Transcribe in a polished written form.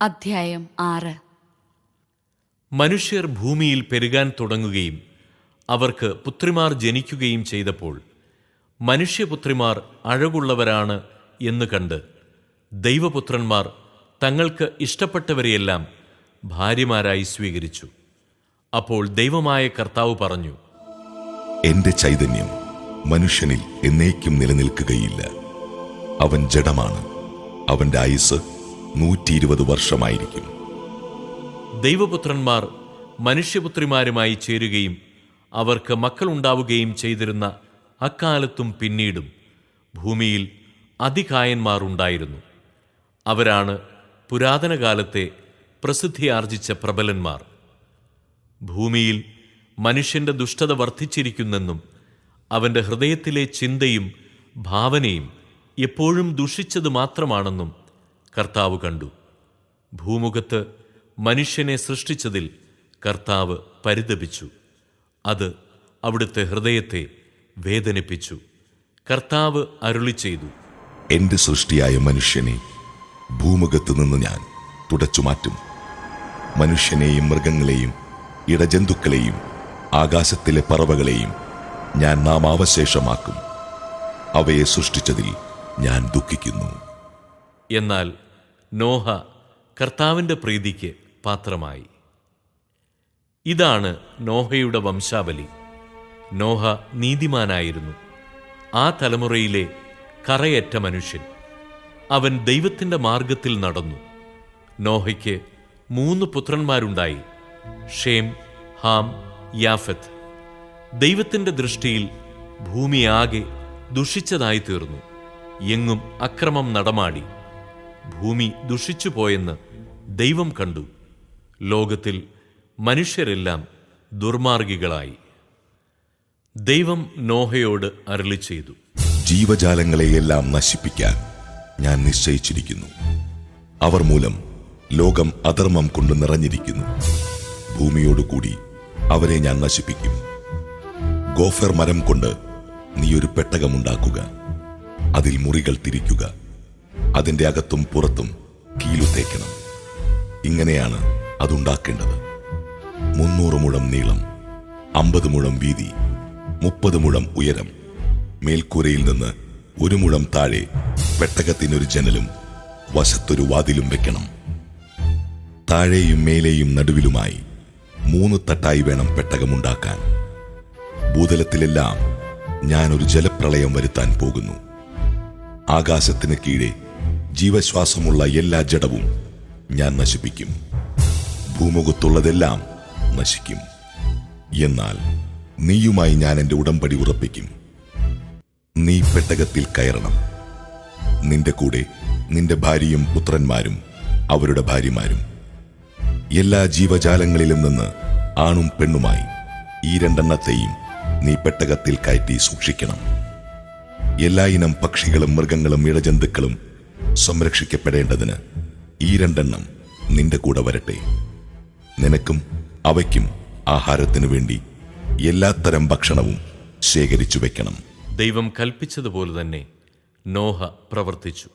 അധ്യായം 6. മനുഷ്യർ ഭൂമിയിൽ പെരുകാൻ തുടങ്ങുകയും അവർക്ക് പുത്രിമാർ ജനിക്കുകയും ചെയ്തപ്പോൾ മനുഷ്യപുത്രിമാർ അഴകുള്ളവരാണ് എന്ന് കണ്ട് ദൈവപുത്രന്മാർ തങ്ങൾക്ക് ഇഷ്ടപ്പെട്ടവരെയെല്ലാം ഭാര്യമാരായി സ്വീകരിച്ചു. അപ്പോൾ ദൈവമായ കർത്താവ് പറഞ്ഞു, എന്റെ ചൈതന്യം മനുഷ്യനിൽ എന്നേക്കും നിലനിൽക്കുകയില്ല. അവൻ ജഡമാണ്. അവന്റെ ആയുസ് 120 വർഷമായിരിക്കും. ദൈവപുത്രന്മാർ മനുഷ്യപുത്രിമാരുമായി ചേരുകയും അവർക്ക് മക്കളുണ്ടാവുകയും ചെയ്തിരുന്ന അക്കാലത്തും പിന്നീടും ഭൂമിയിൽ അതികായന്മാർ ഉണ്ടായിരുന്നു. അവരാണ് പുരാതനകാലത്തെ പ്രസിദ്ധിയാർജിച്ച പ്രബലന്മാർ. ഭൂമിയിൽ മനുഷ്യന്റെ ദുഷ്ടത വർദ്ധിച്ചിരിക്കുന്നെന്നും അവന്റെ ഹൃദയത്തിലെ ചിന്തയും ഭാവനയും എപ്പോഴും ദുഷിച്ചത് മാത്രമാണെന്നും കർത്താവ് കണ്ടു. ഭൂമുഖത്ത് മനുഷ്യനെ സൃഷ്ടിച്ചതിൽ കർത്താവ് പരിതപിച്ചു. അത് അവിടുത്തെ ഹൃദയത്തെ വേദനിപ്പിച്ചു. കർത്താവ് അരുളിച്ചെയ്തു, എന്റെ സൃഷ്ടിയായ മനുഷ്യനെ ഭൂമുഖത്ത് നിന്ന് ഞാൻ തുടച്ചുമാറ്റും. മനുഷ്യനെയും മൃഗങ്ങളെയും ഇടജന്തുക്കളെയും ആകാശത്തിലെ പറവകളെയും ഞാൻ നാമാവശേഷമാക്കും. അവയെ സൃഷ്ടിച്ചതിൽ ഞാൻ ദുഃഖിക്കുന്നു. എന്നാൽ നോഹ കർത്താവിൻ്റെ പ്രീതിക്ക് പാത്രമായി. ഇതാണ് നോഹയുടെ വംശാവലി. നോഹ നീതിമാനായിരുന്നു, ആ തലമുറയിലെ കറയറ്റ മനുഷ്യൻ. അവൻ ദൈവത്തിൻ്റെ മാർഗത്തിൽ നടന്നു. നോഹയ്ക്ക് 3 പുത്രന്മാരുണ്ടായി: ഷേം, ഹാം, യാഫത്ത്. ദൈവത്തിൻ്റെ ദൃഷ്ടിയിൽ ഭൂമിയാകെ ദുഷിച്ചതായി തീർന്നു. എങ്ങും അക്രമം നടമാടി. ഭൂമി ദുഷിച്ചുപോയെന്ന് ദൈവം കണ്ടു. ലോകത്തിൽ മനുഷ്യരെല്ലാം ദുർമാർഗികളായി. ദൈവം നോഹയോട് അരുളിച്ചെയ്തു, ജീവജാലങ്ങളെയെല്ലാം നശിപ്പിക്കാൻ ഞാൻ നിശ്ചയിച്ചിരിക്കുന്നു. അവർ മൂലം ലോകം അധർമ്മം കൊണ്ട് നിറഞ്ഞിരിക്കുന്നു. ഭൂമിയോടുകൂടി അവരെ ഞാൻ നശിപ്പിക്കും. ഗോഫർ മരം കൊണ്ട് നീ ഒരു പെട്ടകമുണ്ടാക്കുക. അതിൽ മുറികൾ തിരിക്കുക. അതിന്റെ അകത്തും പുറത്തും കീലു തേക്കണം. ഇങ്ങനെയാണ് അതുണ്ടാക്കേണ്ടത്. 300 മുഴം നീളം, 50 മുഴം വീതി, 30 മുഴം ഉയരം. മേൽക്കൂരയിൽ നിന്ന് 1 മുഴം താഴെ പെട്ടകത്തിനൊരു ജനലും വശത്തൊരു വാതിലും വെക്കണം. താഴെയും മേലെയും നടുവിലുമായി 3 തട്ടായി വേണം പെട്ടകമുണ്ടാക്കാൻ. ഭൂതലത്തിലെല്ലാം ഞാനൊരു ജലപ്രളയം വരുത്താൻ പോകുന്നു. ആകാശത്തിന് കീഴെ ജീവശ്വാസമുള്ള എല്ലാ ജഡവും ഞാൻ നശിപ്പിക്കും. ഭൂമുഖത്തുള്ളതെല്ലാം നശിക്കും. എന്നാൽ നീയുമായി ഞാൻ എൻ്റെ ഉടമ്പടി ഉറപ്പിക്കും. നീ പെട്ടകത്തിൽ കയറണം. നിന്റെ കൂടെ നിന്റെ ഭാര്യയും പുത്രന്മാരും അവരുടെ ഭാര്യമാരും. എല്ലാ ജീവജാലങ്ങളിലും നിന്ന് ആണും പെണ്ണുമായി ഈ 2 എണ്ണത്തെയും നീ പെട്ടകത്തിൽ കയറ്റി സൂക്ഷിക്കണം. എല്ലാ ഇനം പക്ഷികളും മൃഗങ്ങളും ഇഴജന്തുക്കളും സംരക്ഷിക്കപ്പെടേണ്ടതിന് ഈ 2 എണ്ണം നിന്റെ കൂടെ വരട്ടെ. നിനക്കും അവയ്ക്കും ആഹാരത്തിനു വേണ്ടി എല്ലാത്തരം ഭക്ഷണവും ശേഖരിച്ചു വെക്കണം. ദൈവം കൽപ്പിച്ചതുപോലെ തന്നെ നോഹ പ്രവർത്തിച്ചു.